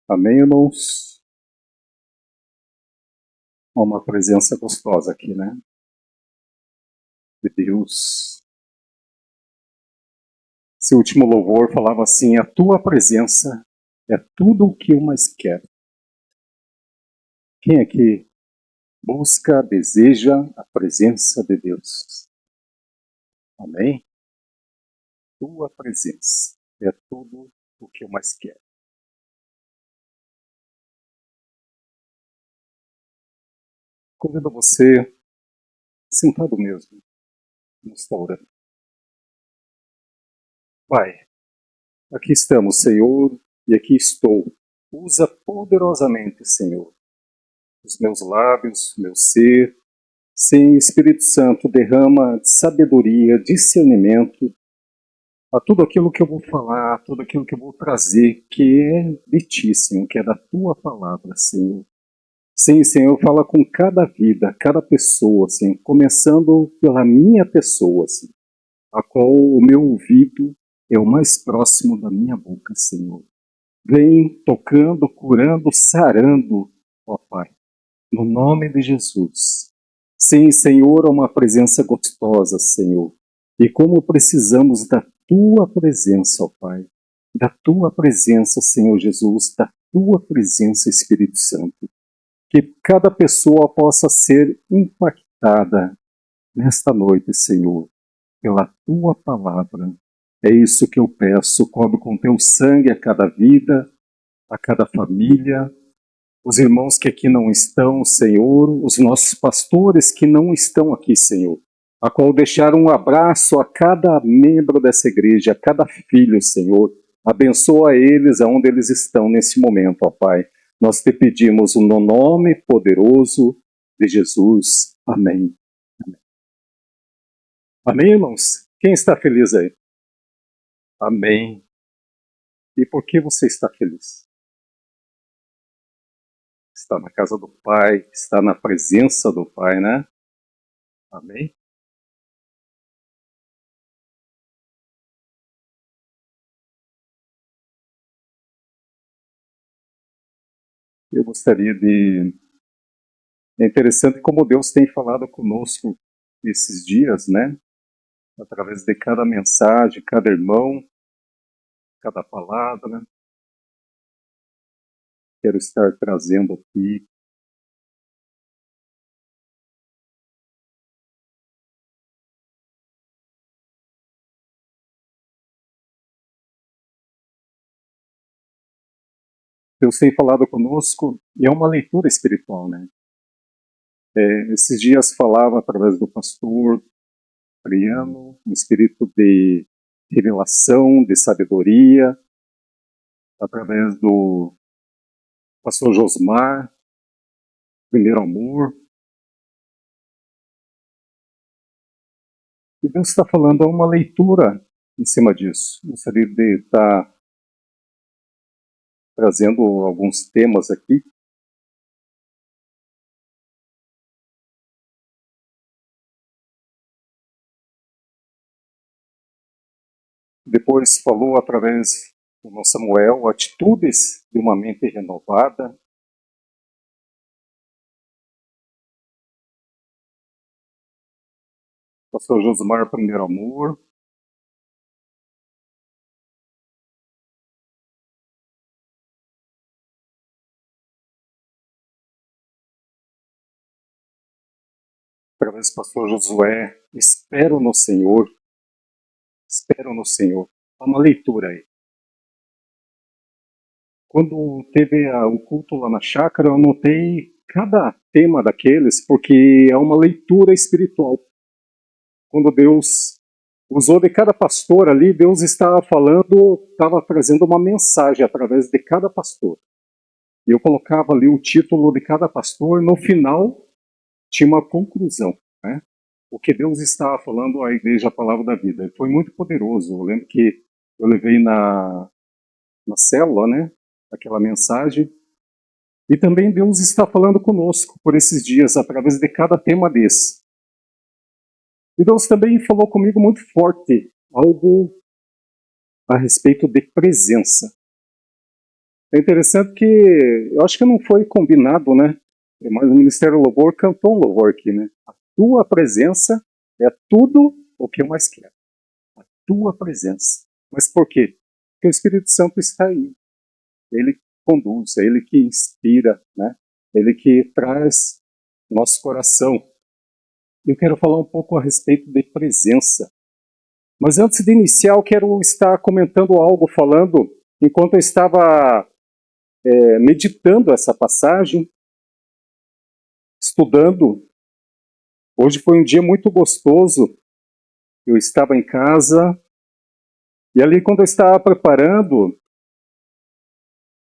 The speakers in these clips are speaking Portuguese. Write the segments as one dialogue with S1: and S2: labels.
S1: Amém, irmãos? Uma presença gostosa aqui, né? De Deus. Esse último louvor falava assim: a tua presença é tudo o que eu mais quero. Quem aqui busca, deseja a presença de Deus? Amém? Tua presença é tudo o que eu mais quero. Convido você, sentado mesmo, no restaurante. Pai, aqui estamos, Senhor, e aqui estou. Usa poderosamente, Senhor, os meus lábios, meu ser. Sim, Espírito Santo, derrama sabedoria, discernimento a tudo aquilo que eu vou falar, a tudo aquilo que eu vou trazer, que é de Ti, Senhor, que é da Tua palavra, Senhor. Sim, Senhor, fala com cada vida, cada pessoa, Senhor, começando pela minha pessoa, Senhor, a qual o meu ouvido é o mais próximo da minha boca, Senhor. Vem tocando, curando, sarando, ó Pai, no nome de Jesus. Sim, Senhor, é uma presença gostosa, Senhor. E como precisamos da Tua presença, ó Pai. Da Tua presença, Senhor Jesus, da Tua presença, Espírito Santo. Que cada pessoa possa ser impactada nesta noite, Senhor, pela Tua palavra. É isso que eu peço, cobre com Teu sangue a cada vida, a cada família, os irmãos que aqui não estão, Senhor, os nossos pastores que não estão aqui, Senhor, a qual deixaram um abraço a cada membro dessa igreja, a cada filho, Senhor. Abençoa eles aonde eles estão nesse momento, ó Pai. Nós te pedimos no nome poderoso de Jesus. Amém. Amém, Amém, irmãos? Quem está feliz aí? Amém. E por que você está feliz? Está na casa do Pai, está na presença do Pai, né? Amém? Eu gostaria de. É interessante como Deus tem falado conosco esses dias, né? Através de cada mensagem, cada irmão, cada palavra. Quero estar trazendo aqui. Deus tem falado conosco e é uma leitura espiritual, né? Esses dias falava através do pastor Priano, um espírito de revelação, de sabedoria, através do pastor Josmar, primeiro amor. E Deus está falando, há uma leitura em cima disso. Gostaria de estar trazendo alguns temas aqui. Depois falou através do irmão Samuel, atitudes de uma mente renovada. Pastor Josmar, primeiro amor. Através do pastor Josué, espero no Senhor. Espero no Senhor. Há uma leitura aí. Quando teve o culto lá na chácara, eu anotei cada tema daqueles, porque é uma leitura espiritual. Quando Deus usou de cada pastor ali, Deus estava falando, estava trazendo uma mensagem através de cada pastor. E eu colocava ali o título de cada pastor, no final tinha uma conclusão, né? O que Deus estava falando à igreja, a palavra da vida. Foi muito poderoso. Eu lembro que eu levei na célula, né? Aquela mensagem. E também Deus está falando conosco por esses dias, através de cada tema desse. E Deus também falou comigo muito forte, algo a respeito de presença. É interessante que eu acho que não foi combinado, né? Mas o Ministério do Louvor cantou um louvor aqui, né? A tua presença é tudo o que eu mais quero. A tua presença. Mas por quê? Porque o Espírito Santo está aí. Ele conduz, é ele que inspira, né? Ele que traz nosso coração. Eu quero falar um pouco a respeito de presença. Mas antes de iniciar, eu quero estar comentando algo, falando, enquanto eu estava meditando essa passagem, estudando. Hoje foi um dia muito gostoso. Eu estava em casa, e ali quando eu estava preparando,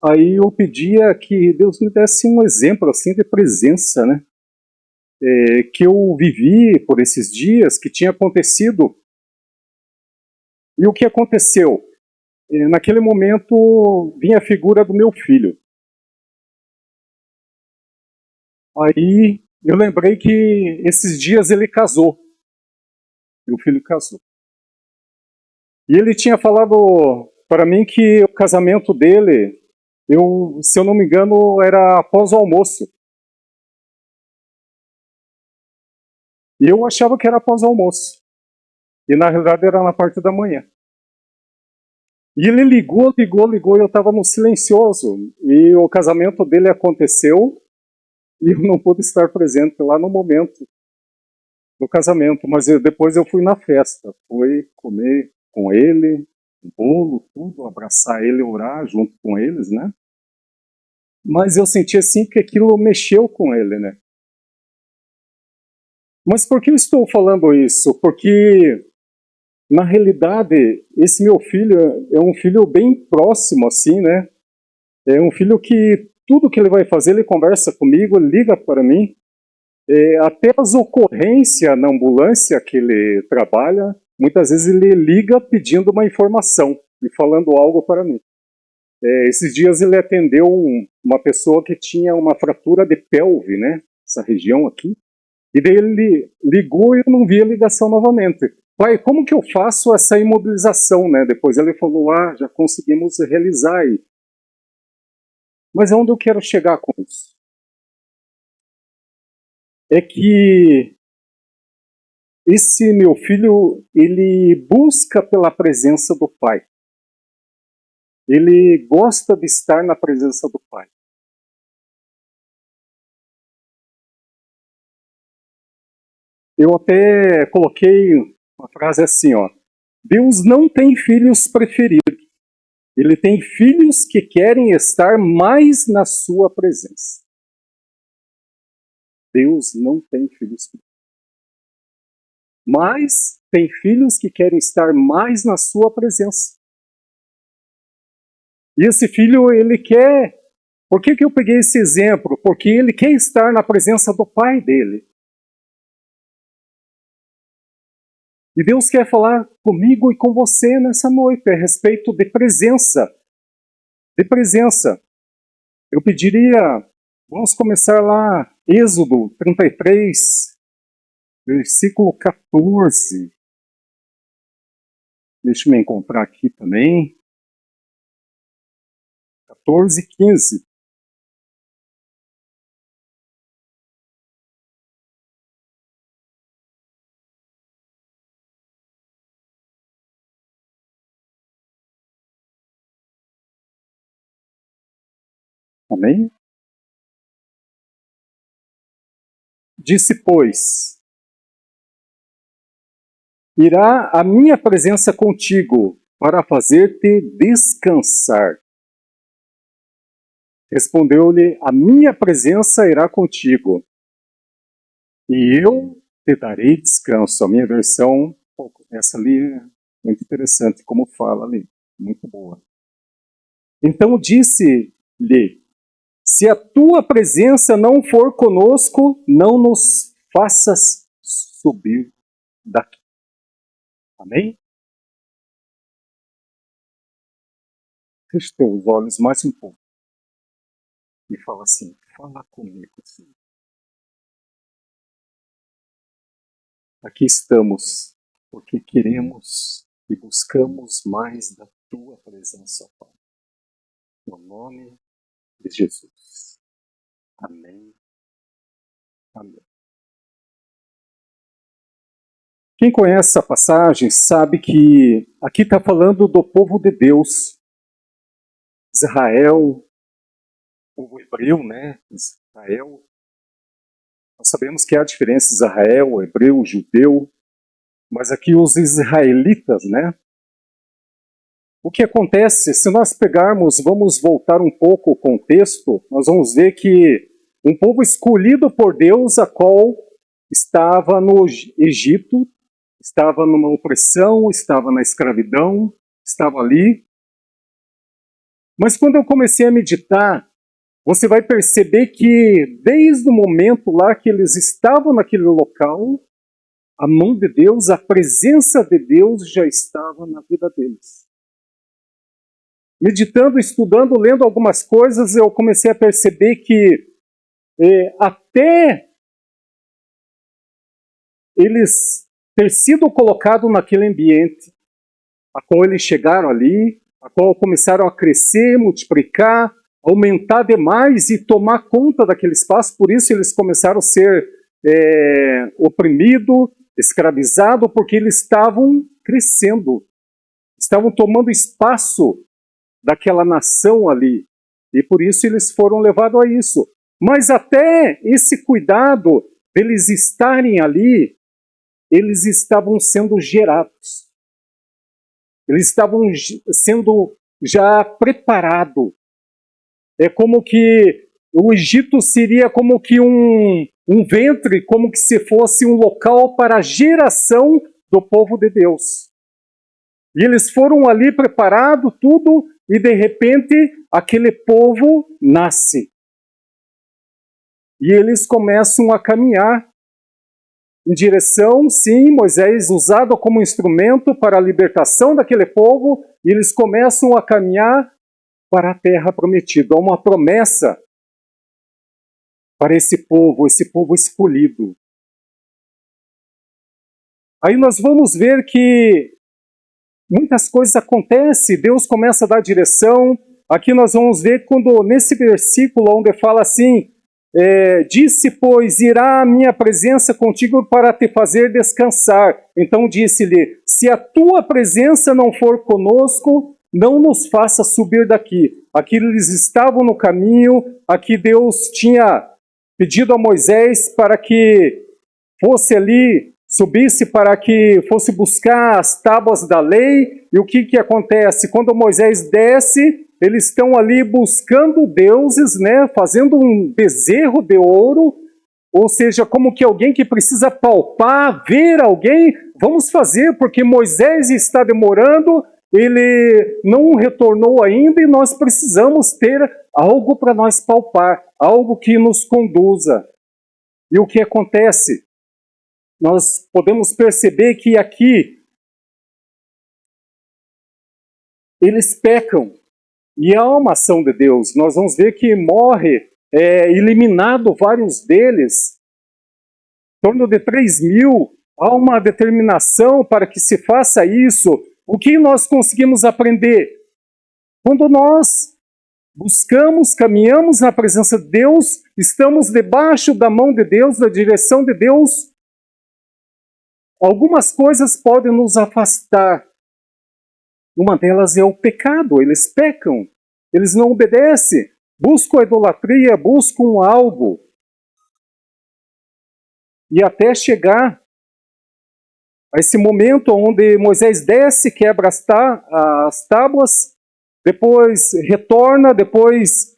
S1: aí eu pedia que Deus me desse um exemplo assim de presença, né? Que eu vivi por esses dias, que tinha acontecido. E o que aconteceu? Naquele momento vinha a figura do meu filho. Aí eu lembrei que esses dias ele casou. Meu filho casou. E ele tinha falado para mim que o casamento dele, se eu não me engano, era após o almoço. E eu achava que era após o almoço. E na realidade era na parte da manhã. E ele ligou, e eu estava no silencioso. E o casamento dele aconteceu e eu não pude estar presente lá no momento do casamento. Mas depois eu fui na festa, fui comer com ele, um bolo, tudo, abraçar ele, orar junto com eles, né? Mas eu senti assim que aquilo mexeu com ele, né? Mas por que eu estou falando isso? Porque na realidade, esse meu filho é um filho bem próximo, assim, né? É um filho que tudo que ele vai fazer, ele conversa comigo, ele liga para mim. Até as ocorrências na ambulância que ele trabalha, muitas vezes ele liga pedindo uma informação e falando algo para mim. Esses dias ele atendeu uma pessoa que tinha uma fratura de pelve, né? Essa região aqui. E daí ele ligou e eu não vi a ligação novamente. Pai, como que eu faço essa imobilização, né? Depois ele falou, já conseguimos realizar aí. Mas aonde eu quero chegar com isso? É que esse meu filho, ele busca pela presença do pai. Ele gosta de estar na presença do pai. Eu até coloquei uma frase assim, ó. Deus não tem filhos preferidos. Ele tem filhos que querem estar mais na sua presença. Deus não tem filhos preferidos. Mas tem filhos que querem estar mais na sua presença. E esse filho, ele quer. Por que eu peguei esse exemplo? Porque ele quer estar na presença do pai dele. E Deus quer falar comigo e com você nessa noite a respeito de presença. De presença. Eu pediria, vamos começar lá, Êxodo 33, versículo 14. Deixa eu me encontrar aqui também. 14 e 15. Amém? Disse, pois, irá a minha presença contigo para fazer-te descansar. Respondeu-lhe, a minha presença irá contigo, e eu te darei descanso. A minha versão, essa ali é muito interessante, como fala ali, muito boa. Então disse-lhe, se a tua presença não for conosco, não nos faças subir daqui. Amém? Feche teus olhos mais um pouco e fala assim, fala comigo. Assim. Aqui estamos porque queremos e buscamos mais da tua presença, Pai. no nome de Jesus. Amém. Amém. Quem conhece essa passagem sabe que aqui está falando do povo de Deus, Israel, povo hebreu, né? Israel. Nós sabemos que há diferença Israel, hebreu, judeu, mas aqui os israelitas, né? O que acontece, se nós pegarmos, vamos voltar um pouco o contexto, nós vamos ver que um povo escolhido por Deus, a qual estava no Egito, estava numa opressão, estava na escravidão, estava ali. Mas quando eu comecei a meditar, você vai perceber que desde o momento lá que eles estavam naquele local, a mão de Deus, a presença de Deus já estava na vida deles. Meditando, estudando, lendo algumas coisas, eu comecei a perceber que até eles ter sido colocados naquele ambiente, a qual eles chegaram ali, a qual começaram a crescer, multiplicar, aumentar demais e tomar conta daquele espaço, por isso eles começaram a ser oprimidos, escravizados, porque eles estavam crescendo, estavam tomando espaço daquela nação ali, e por isso eles foram levados a isso. Mas até esse cuidado deles estarem ali, eles estavam sendo gerados. Eles estavam sendo já preparados. É como que o Egito seria como que um ventre, como que se fosse um local para a geração do povo de Deus. E eles foram ali preparados, tudo, e de repente aquele povo nasce. E eles começam a caminhar em direção, sim, Moisés usado como instrumento para a libertação daquele povo, e eles começam a caminhar para a terra prometida. Há uma promessa para esse povo escolhido. Aí nós vamos ver que muitas coisas acontecem, Deus começa a dar direção. Aqui nós vamos ver quando, nesse versículo onde fala assim, disse, pois, irá a minha presença contigo para te fazer descansar. Então disse-lhe, se a tua presença não for conosco, não nos faça subir daqui. Aqui eles estavam no caminho, aqui Deus tinha pedido a Moisés para que fosse ali, subisse para que fosse buscar as tábuas da lei. E o que acontece? Quando Moisés desce, eles estão ali buscando deuses, né, fazendo um bezerro de ouro, ou seja, como que alguém que precisa palpar, ver alguém, vamos fazer, porque Moisés está demorando, ele não retornou ainda e nós precisamos ter algo para nós palpar, algo que nos conduza. E o que acontece? Nós podemos perceber que aqui eles pecam. E há uma ação de Deus. Nós vamos ver que morre, eliminado vários deles, em torno de 3.000. Há uma determinação para que se faça isso. O que nós conseguimos aprender? Quando nós buscamos, caminhamos na presença de Deus, estamos debaixo da mão de Deus, da direção de Deus, algumas coisas podem nos afastar. Uma delas é o pecado, eles pecam, eles não obedecem, buscam a idolatria, buscam algo. E até chegar a esse momento onde Moisés desce, quebra as tábuas, depois retorna, depois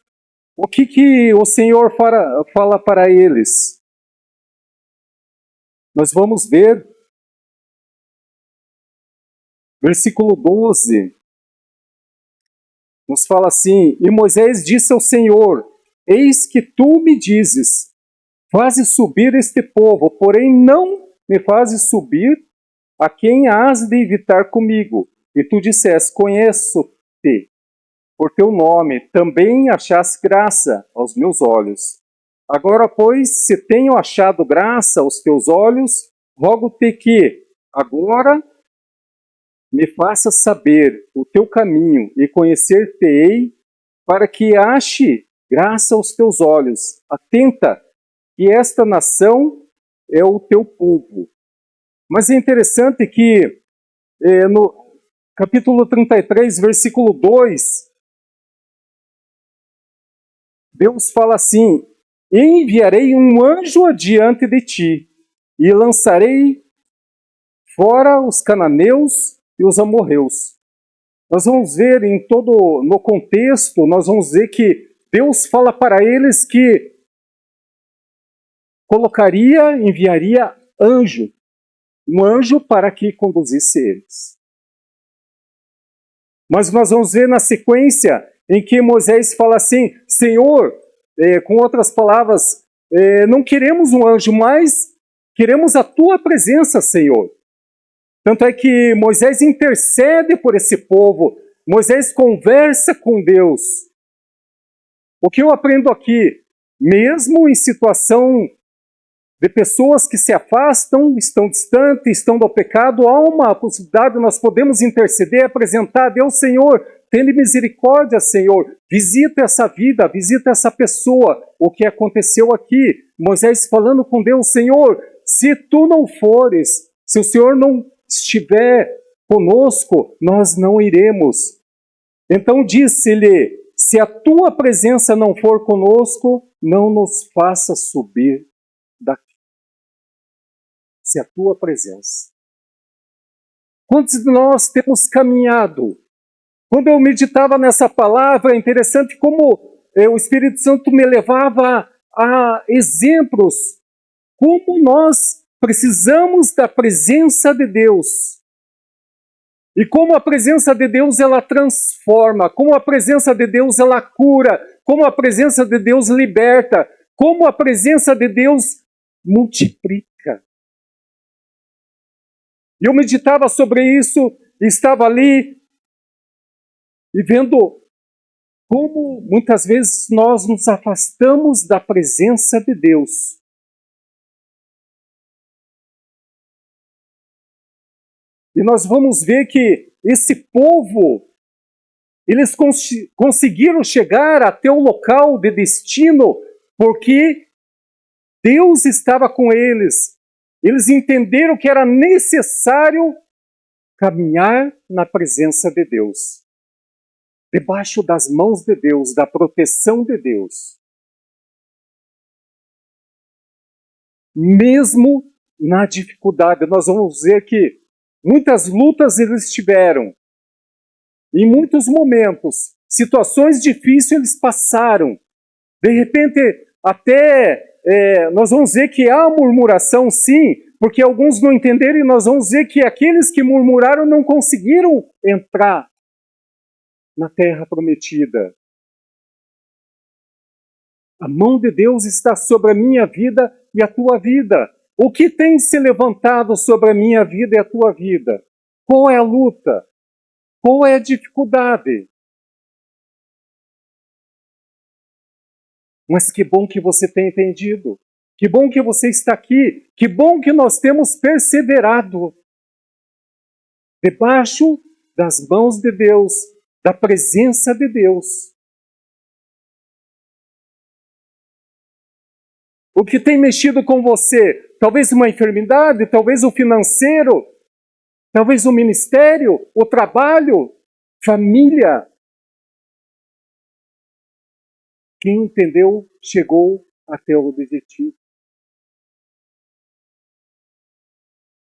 S1: o que o Senhor fala para eles? Nós vamos ver versículo 12, nos fala assim, e Moisés disse ao Senhor, eis que tu me dizes, fazes subir este povo, porém não me fazes subir a quem has de evitar comigo. E tu disseste, conheço-te por teu nome, também achaste graça aos meus olhos. Agora, pois, se tenho achado graça aos teus olhos, rogo-te que agora me faça saber o teu caminho e conhecer-te-ei para que ache graça aos teus olhos. Atenta, que esta nação é o teu povo. Mas é interessante que no capítulo 33, versículo 2, Deus fala assim: enviarei um anjo adiante de ti, e lançarei fora os cananeus e os amorreus. Nós vamos ver no contexto, nós vamos ver que Deus fala para eles que enviaria um anjo para que conduzisse eles. Mas nós vamos ver na sequência em que Moisés fala assim: Senhor, com outras palavras, não queremos um anjo, mas queremos a tua presença, Senhor. Tanto é que Moisés intercede por esse povo, Moisés conversa com Deus. O que eu aprendo aqui, mesmo em situação de pessoas que se afastam, estão distantes, estão do pecado, há uma possibilidade, nós podemos interceder, apresentar a Deus: Senhor, tenha misericórdia, Senhor, visita essa vida, visita essa pessoa. O que aconteceu aqui, Moisés falando com Deus: Senhor, se tu não fores, se o Senhor não estiver conosco, nós não iremos. Então disse-lhe: se a tua presença não for conosco, não nos faça subir daqui. Se a tua presença. Quantos de nós temos caminhado? Quando eu meditava nessa palavra, é interessante como o Espírito Santo me levava a exemplos, como nós precisamos da presença de Deus. E como a presença de Deus ela transforma, como a presença de Deus ela cura, como a presença de Deus liberta, como a presença de Deus multiplica. E eu meditava sobre isso, estava ali e vendo como muitas vezes nós nos afastamos da presença de Deus. E nós vamos ver que esse povo, eles conseguiram chegar até o local de destino porque Deus estava com eles. Eles entenderam que era necessário caminhar na presença de Deus, debaixo das mãos de Deus, da proteção de Deus. Mesmo na dificuldade, nós vamos ver que muitas lutas eles tiveram, em muitos momentos, situações difíceis eles passaram. De repente, até nós vamos ver que há murmuração, sim, porque alguns não entenderam, e nós vamos ver que aqueles que murmuraram não conseguiram entrar na terra prometida. A mão de Deus está sobre a minha vida e a tua vida. O que tem se levantado sobre a minha vida e a tua vida? Qual é a luta? Qual é a dificuldade? Mas que bom que você tem entendido. Que bom que você está aqui. Que bom que nós temos perseverado debaixo das mãos de Deus, da presença de Deus. O que tem mexido com você? Talvez uma enfermidade, talvez o financeiro, talvez o ministério, o trabalho, família. Quem entendeu, chegou até o objetivo.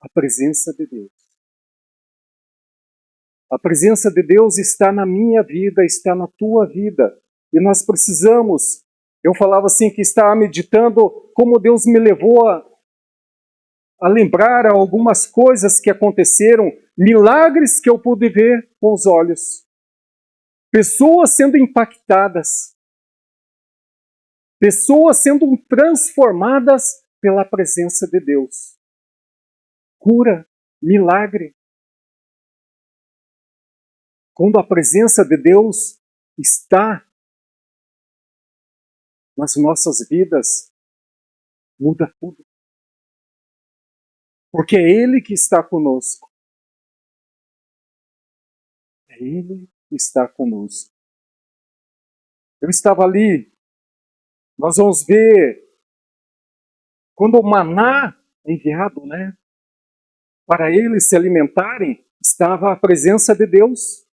S1: A presença de Deus. A presença de Deus está na minha vida, está na tua vida. E nós precisamos. Eu falava assim que estava meditando como Deus me levou a lembrar algumas coisas que aconteceram, milagres que eu pude ver com os olhos. Pessoas sendo impactadas. Pessoas sendo transformadas pela presença de Deus. Cura, milagre. Quando a presença de Deus está nas nossas vidas, muda tudo. Porque é Ele que está conosco. É Ele que está conosco. Eu estava ali, nós vamos ver, quando o maná é enviado, né, para eles se alimentarem, estava a presença de Deus.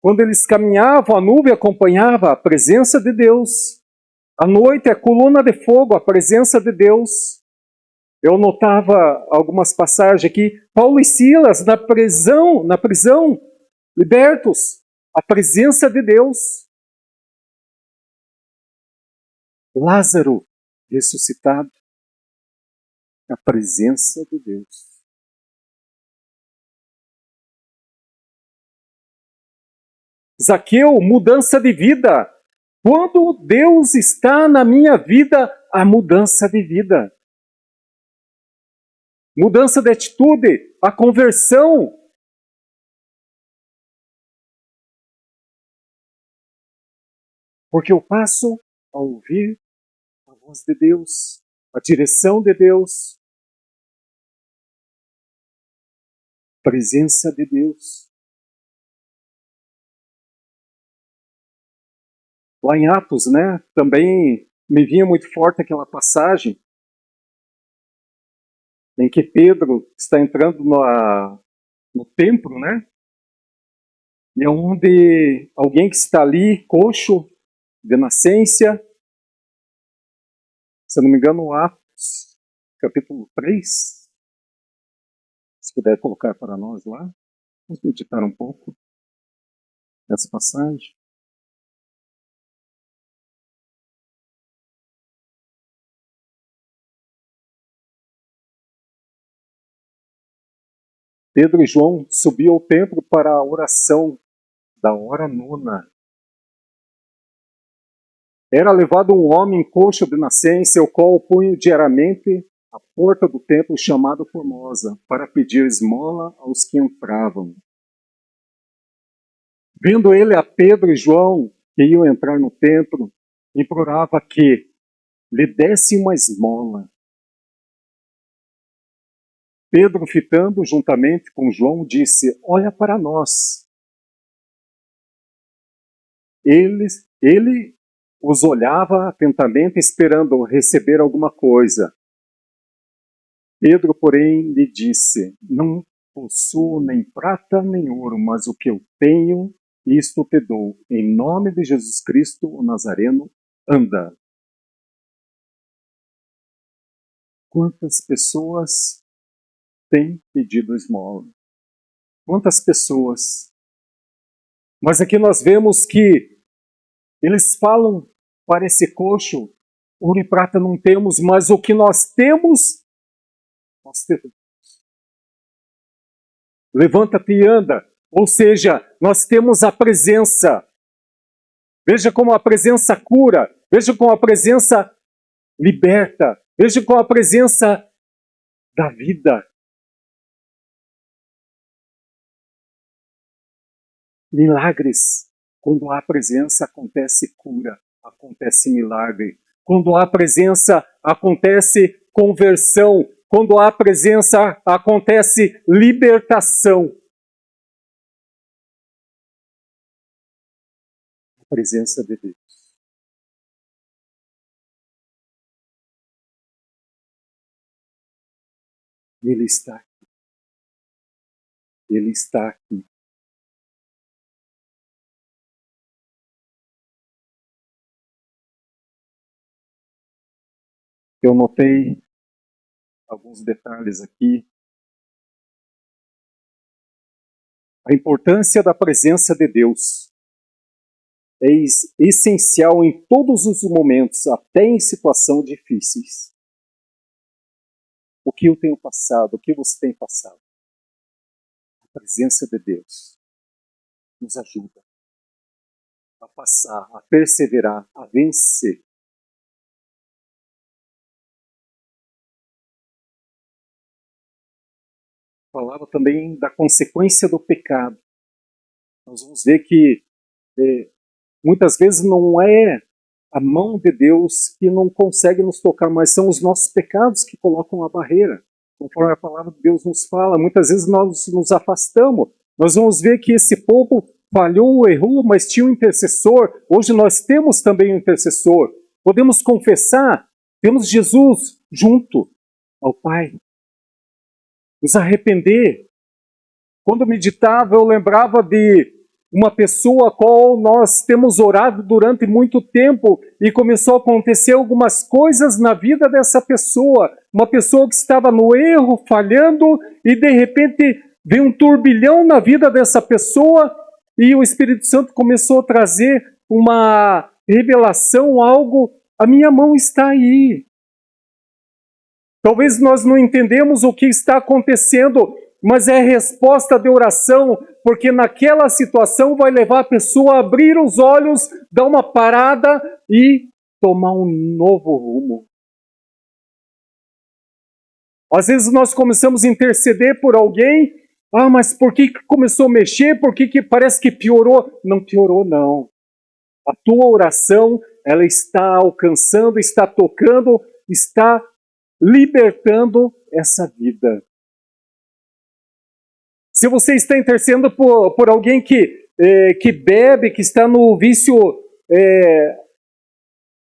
S1: Quando eles caminhavam, a nuvem acompanhava a presença de Deus. À noite, a coluna de fogo, a presença de Deus. Eu notava algumas passagens aqui. Paulo e Silas na prisão, libertos. A presença de Deus. Lázaro ressuscitado. A presença de Deus. Zaqueu, mudança de vida. Quando Deus está na minha vida, há mudança de vida. Mudança de atitude, a conversão. Porque eu passo a ouvir a voz de Deus, a direção de Deus, a presença de Deus. Lá em Atos, né, também me vinha muito forte aquela passagem em que Pedro está entrando no templo, né? E é onde alguém que está ali, coxo, de nascença, se não me engano, Atos, capítulo 3, se puder colocar para nós lá, vamos meditar um pouco nessa passagem. Pedro e João subiam ao templo para a oração da hora nona. Era levado um homem coxo de nascença, o qual punha diariamente à porta do templo chamado Formosa, para pedir esmola aos que entravam. Vendo ele a Pedro e João, que iam entrar no templo, implorava que lhe desse uma esmola. Pedro, fitando juntamente com João, disse: olha para nós. Ele os olhava atentamente, esperando receber alguma coisa. Pedro, porém, lhe disse: não possuo nem prata nem ouro, mas o que eu tenho, isto te dou. Em nome de Jesus Cristo, o Nazareno, anda. Quantas pessoas têm pedido esmola? Quantas pessoas? Mas aqui nós vemos que eles falam para esse coxo: ouro e prata não temos, mas o que nós temos, nós temos. Levanta-te e anda. Ou seja, nós temos a presença. Veja como a presença cura. Veja como a presença liberta. Veja como a presença da vida. Milagres. Quando há presença, acontece cura, acontece milagre. Quando há presença, acontece conversão. Quando há presença, acontece libertação. A presença de Deus. Ele está aqui. Ele está aqui. Eu notei alguns detalhes aqui. A importância da presença de Deus é essencial em todos os momentos, até em situações difíceis. O que eu tenho passado, o que você tem passado? A presença de Deus nos ajuda a passar, a perseverar, a vencer. Falava também da consequência do pecado. Nós vamos ver que muitas vezes não é a mão de Deus que não consegue nos tocar, mas são os nossos pecados que colocam a barreira. Conforme a palavra de Deus nos fala, muitas vezes nós nos afastamos. Nós vamos ver que esse povo falhou, errou, mas tinha um intercessor. Hoje nós temos também um intercessor. Podemos confessar, temos Jesus junto ao Pai. Nos arrepender. Quando meditava, eu lembrava de uma pessoa a qual nós temos orado durante muito tempo e começou a acontecer algumas coisas na vida dessa pessoa. Uma pessoa que estava no erro, falhando, e de repente veio um turbilhão na vida dessa pessoa e o Espírito Santo começou a trazer uma revelação, algo, a minha mão está aí. Talvez nós não entendemos o que está acontecendo, mas é resposta de oração, porque naquela situação vai levar a pessoa a abrir os olhos, dar uma parada e tomar um novo rumo. Às vezes nós começamos a interceder por alguém, mas por que começou a mexer? Por que parece que piorou? Não piorou, não. A tua oração, ela está alcançando, está tocando, está libertando essa vida. Se você está intercedendo por alguém que bebe, que está no vício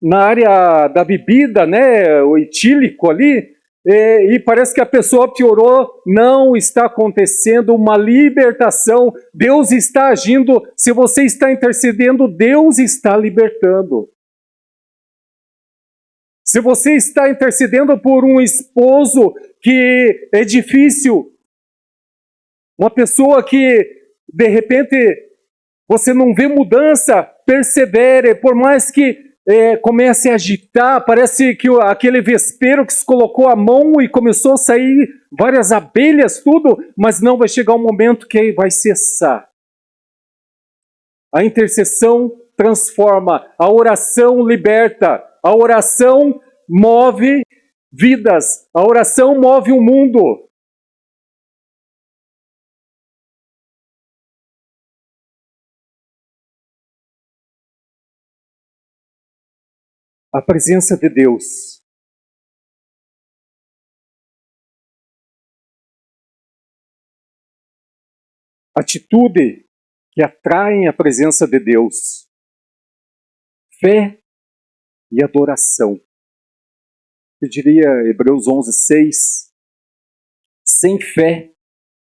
S1: na área da bebida, né, o etílico ali, e parece que a pessoa piorou, não está acontecendo uma libertação. Deus está agindo. Se você está intercedendo, Deus está libertando. Se você está intercedendo por um esposo que é difícil, uma pessoa que, de repente, você não vê mudança, persevere, por mais que comece a agitar, parece que aquele vespeiro que se colocou a mão e começou a sair várias abelhas, tudo, mas não vai chegar um momento que vai cessar. A intercessão transforma, a oração liberta, a oração move vidas, a oração move o mundo. A presença de Deus. Atitude que atraem a presença de Deus. Fé e adoração. Eu diria Hebreus 11:6. Sem fé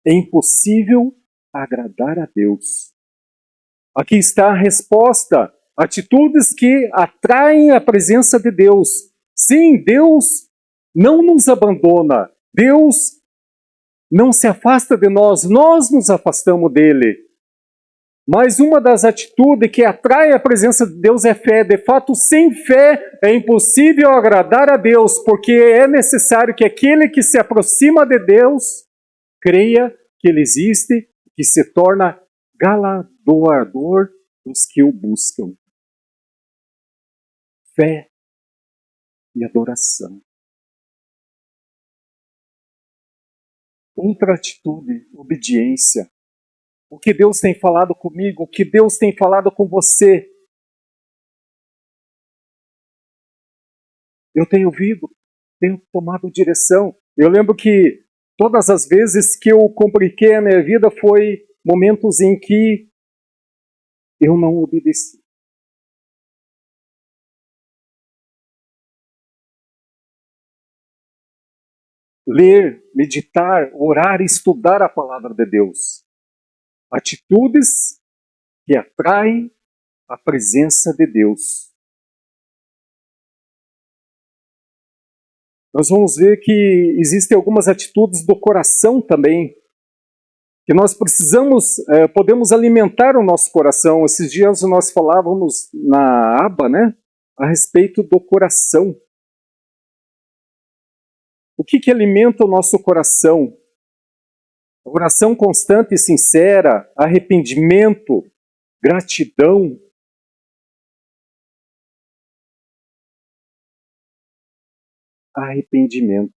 S1: é impossível agradar a Deus. Aqui está a resposta. Atitudes que atraem a presença de Deus. Sim, Deus não nos abandona. Deus não se afasta de nós, nós nos afastamos dele. Mas uma das atitudes que atrai a presença de Deus é fé. De fato, sem fé é impossível agradar a Deus, porque é necessário que aquele que se aproxima de Deus creia que Ele existe, que se torna galardoador dos que o buscam. Fé e adoração. Outra atitude, obediência. O que Deus tem falado comigo, o que Deus tem falado com você. Eu tenho ouvido, tenho tomado direção. Eu lembro que todas as vezes que eu compliquei a minha vida foi momentos em que eu não obedeci. Ler, meditar, orar e estudar a palavra de Deus. Atitudes que atraem a presença de Deus. Nós vamos ver que existem algumas atitudes do coração também, que nós precisamos, podemos alimentar o nosso coração. Esses dias nós falávamos na aba, né, a respeito do coração. O que alimenta o nosso coração? Oração constante e sincera, arrependimento, gratidão. Arrependimento.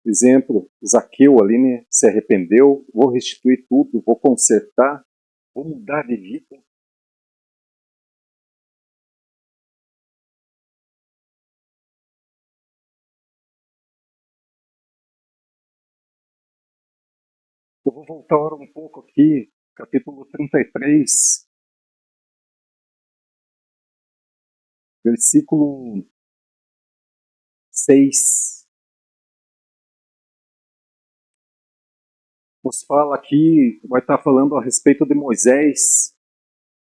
S1: Exemplo, Zaqueu ali, né, se arrependeu, vou restituir tudo, vou consertar, vou mudar de vida. Eu vou voltar um pouco aqui capítulo 33, versículo 6. Nos fala aqui, vai estar falando a respeito de Moisés.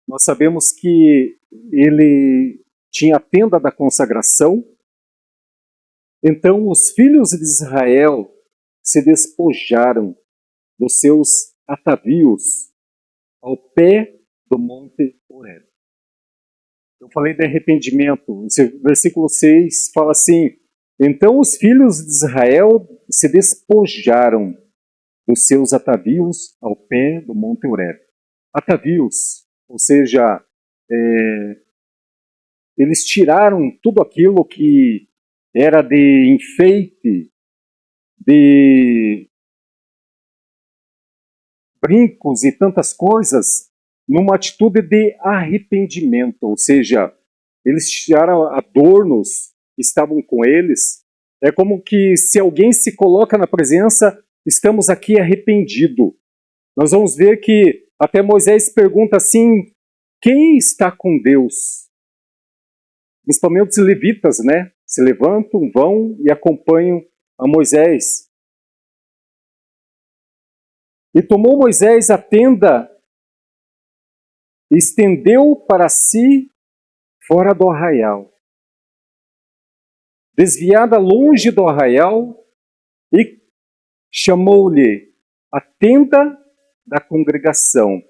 S1: Nós sabemos que ele tinha a tenda da consagração. Então os filhos de Israel se despojaram dos seus atavios ao pé do monte Horebe. Eu falei de arrependimento. Esse versículo 6 fala assim: então os filhos de Israel se despojaram dos seus atavios ao pé do monte Horebe. Atavios, ou seja, eles tiraram tudo aquilo que era de enfeite, de brincos e tantas coisas, numa atitude de arrependimento, ou seja, eles tiraram adornos que estavam com eles. É como que se alguém se coloca na presença, estamos aqui arrependido. Nós vamos ver que até Moisés pergunta assim, quem está com Deus? Principalmente os levitas, né? Se levantam, vão e acompanham a Moisés. E tomou Moisés a tenda e estendeu para si fora do arraial, desviada longe do arraial, e chamou-lhe a tenda da congregação.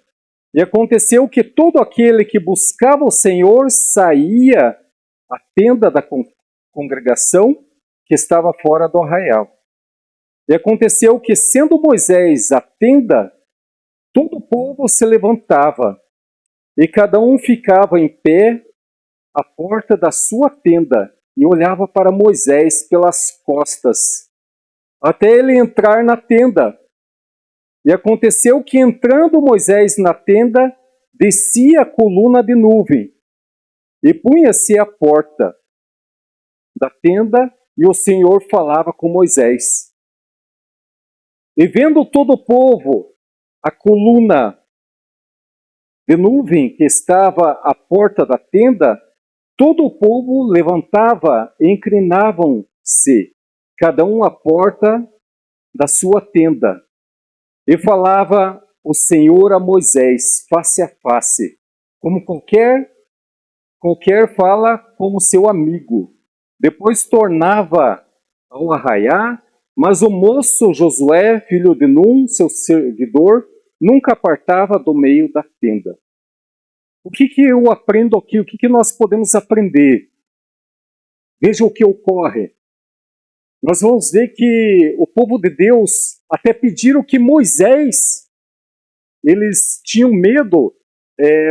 S1: E aconteceu que todo aquele que buscava o Senhor saía à tenda da congregação que estava fora do arraial. E aconteceu que, sendo Moisés a tenda, todo o povo se levantava, e cada um ficava em pé à porta da sua tenda, e olhava para Moisés pelas costas, até ele entrar na tenda. E aconteceu que, entrando Moisés na tenda, descia a coluna de nuvem, e punha-se à porta da tenda, e o Senhor falava com Moisés. E vendo todo o povo a coluna de nuvem que estava à porta da tenda, todo o povo levantava e inclinavam-se, cada um à porta da sua tenda. E falava o Senhor a Moisés, face a face, como qualquer fala como seu amigo. Depois tornava ao arraiar, mas o moço Josué, filho de Num, seu servidor, nunca apartava do meio da tenda. O que eu aprendo aqui? O que nós podemos aprender? Veja o que ocorre. Nós vamos ver que o povo de Deus até pediram que Moisés, eles tinham medo,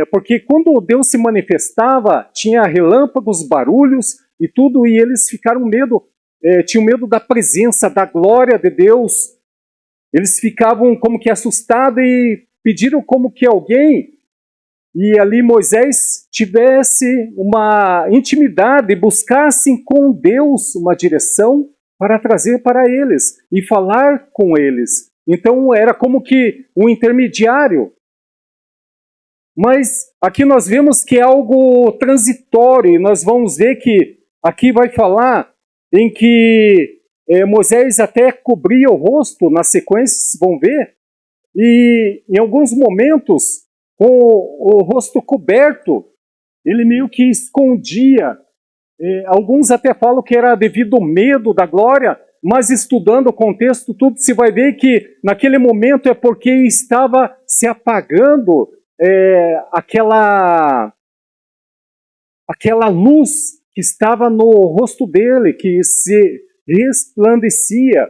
S1: porque quando Deus se manifestava, tinha relâmpagos, barulhos e tudo, e eles ficaram medo, tinham medo da presença, da glória de Deus. Eles ficavam como que assustados e pediram como que alguém, e ali Moisés tivesse uma intimidade, buscasse com Deus uma direção para trazer para eles e falar com eles. Então era como que um intermediário. Mas aqui nós vemos que é algo transitório, e nós vamos ver que aqui vai falar em que Moisés até cobria o rosto, na sequência, vocês vão ver, e em alguns momentos, com o rosto coberto, ele meio que escondia. Alguns até falam que era devido ao medo da glória, mas estudando o contexto, tudo se vai ver que naquele momento é porque estava se apagando aquela luz que estava no rosto dele, que se resplandecia.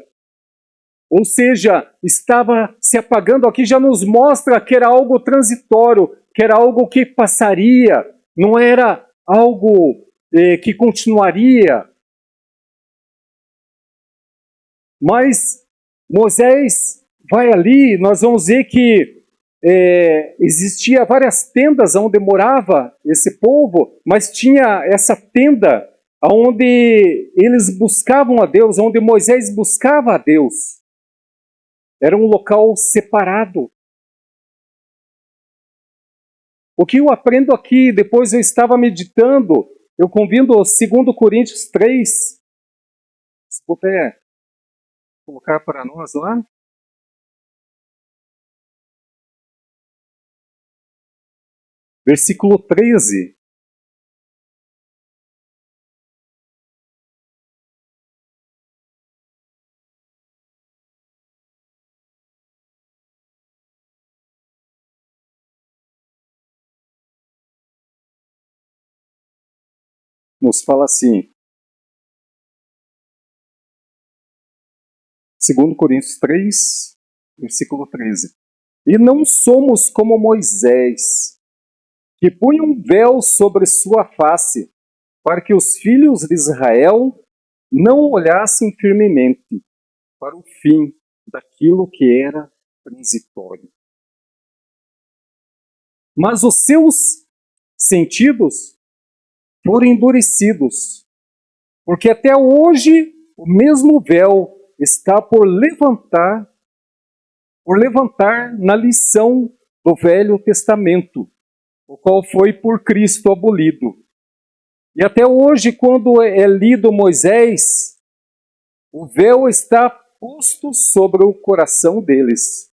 S1: Ou seja, estava se apagando. Aqui já nos mostra que era algo transitório, que era algo que passaria, não era algo que continuaria. Mas Moisés vai ali, nós vamos ver que existia várias tendas onde morava esse povo, mas tinha essa tenda onde eles buscavam a Deus, onde Moisés buscava a Deus. Era um local separado. O que eu aprendo aqui, depois eu estava meditando, eu convido o 2 Coríntios 3, se puder colocar para nós lá. Versículo 13. Nos fala assim, 2 Coríntios 3, versículo 13. E não somos como Moisés, que punha um véu sobre sua face, para que os filhos de Israel não olhassem firmemente para o fim daquilo que era transitório. Mas os seus sentidos foram endurecidos, porque até hoje o mesmo véu está por levantar na lição do Velho Testamento, o qual foi por Cristo abolido. E até hoje, quando é lido Moisés, o véu está posto sobre o coração deles.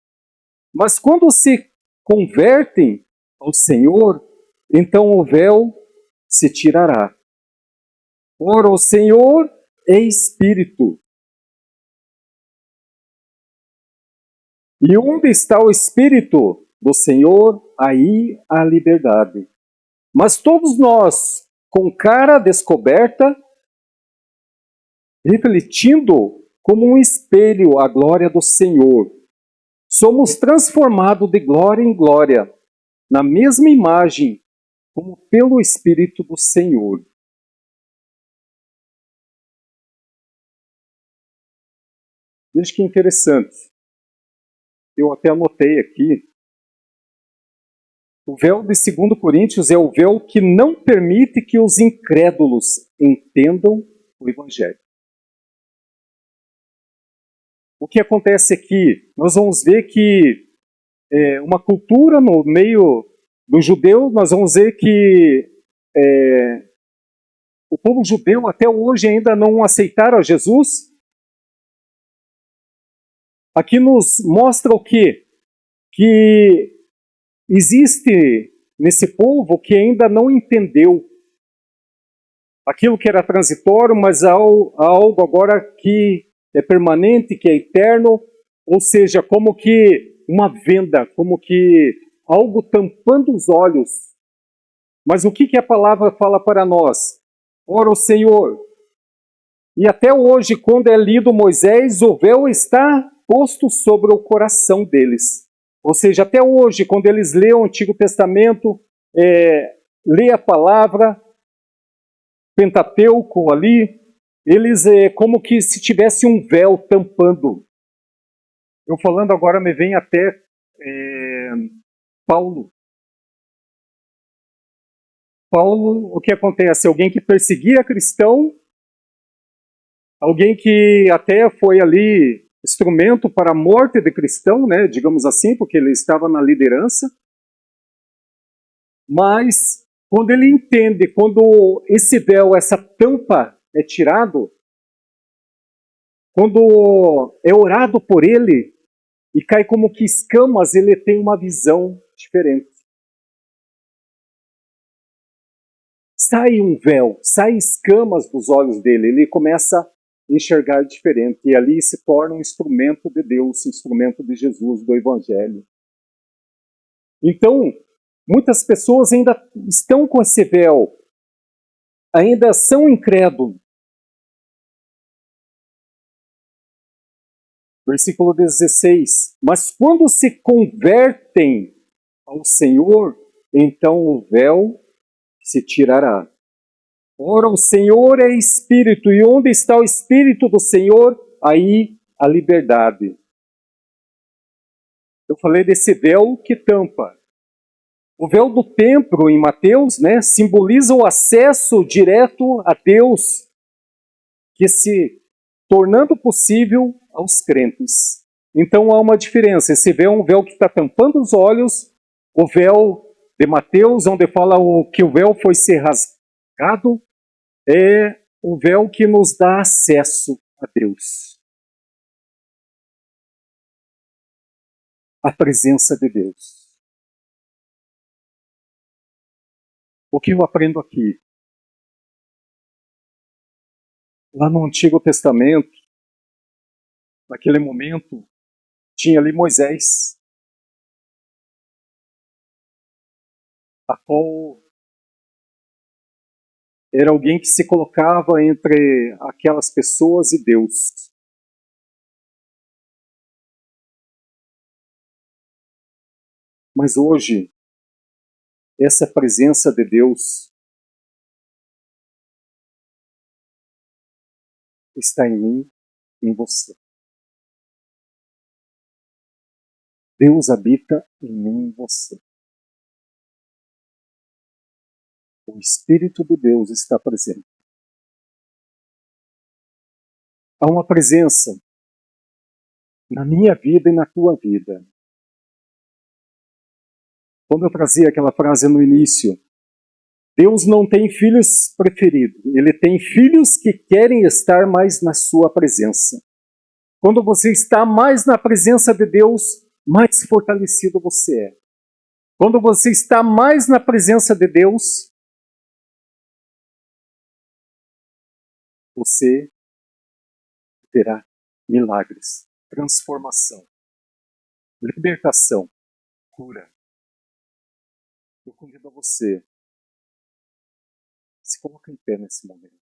S1: Mas quando se convertem ao Senhor, então o véu se tirará. Ora, o Senhor é Espírito. E onde está o Espírito do Senhor, aí há liberdade. Mas todos nós, com cara descoberta, refletindo como um espelho a glória do Senhor, somos transformados de glória em glória, na mesma imagem, como pelo Espírito do Senhor. Veja que interessante. Eu até anotei aqui. O véu de 2 Coríntios é o véu que não permite que os incrédulos entendam o Evangelho. O que acontece aqui? Nós vamos ver que uma cultura no meio do judeu, nós vamos ver que o povo judeu até hoje ainda não aceitaram a Jesus. Aqui nos mostra o quê? Que existe nesse povo que ainda não entendeu aquilo que era transitório, mas há algo agora que é permanente, que é eterno, ou seja, como que uma venda, como que algo tampando os olhos. Mas o que a palavra fala para nós? Ora, o Senhor. E até hoje, quando é lido Moisés, o véu está posto sobre o coração deles. Ou seja, até hoje, quando eles lêem o Antigo Testamento, lê a palavra, Pentateuco ali, eles como que se tivesse um véu tampando. Eu falando agora me vem até Paulo. Paulo, o que acontece? Alguém que perseguia cristão, alguém que até foi ali instrumento para a morte de cristão, né, digamos assim, porque ele estava na liderança. Mas quando ele entende, quando esse véu, essa tampa é tirado, quando é orado por ele e cai como que escamas, ele tem uma visão diferente. Sai um véu, sai escamas dos olhos dele, ele começa a enxergar diferente, e ali se torna um instrumento de Deus, um instrumento de Jesus, do Evangelho. Então, muitas pessoas ainda estão com esse véu, ainda são incrédulos. Versículo 16. Mas quando se convertem ao Senhor, então o véu se tirará. Ora, o Senhor é Espírito, e onde está o Espírito do Senhor, aí a liberdade. Eu falei desse véu que tampa. O véu do templo, em Mateus, né, simboliza o acesso direto a Deus, que se tornando possível aos crentes. Então há uma diferença. Esse véu é um véu que está tampando os olhos, o véu de Mateus, onde fala que o véu foi ser rasgado, é o véu que nos dá acesso a Deus, a presença de Deus. O que eu aprendo aqui? Lá no Antigo Testamento, naquele momento, tinha ali Moisés, a qual era alguém que se colocava entre aquelas pessoas e Deus. Mas hoje, essa presença de Deus está em mim e em você. Deus habita em mim e em você. O Espírito de Deus está presente. Há uma presença na minha vida e na tua vida. Quando eu trazia aquela frase no início, Deus não tem filhos preferidos, Ele tem filhos que querem estar mais na sua presença. Quando você está mais na presença de Deus, mais fortalecido você é. Quando você está mais na presença de Deus, você terá milagres, transformação, libertação, cura. Eu convido a você, se coloque em pé nesse momento.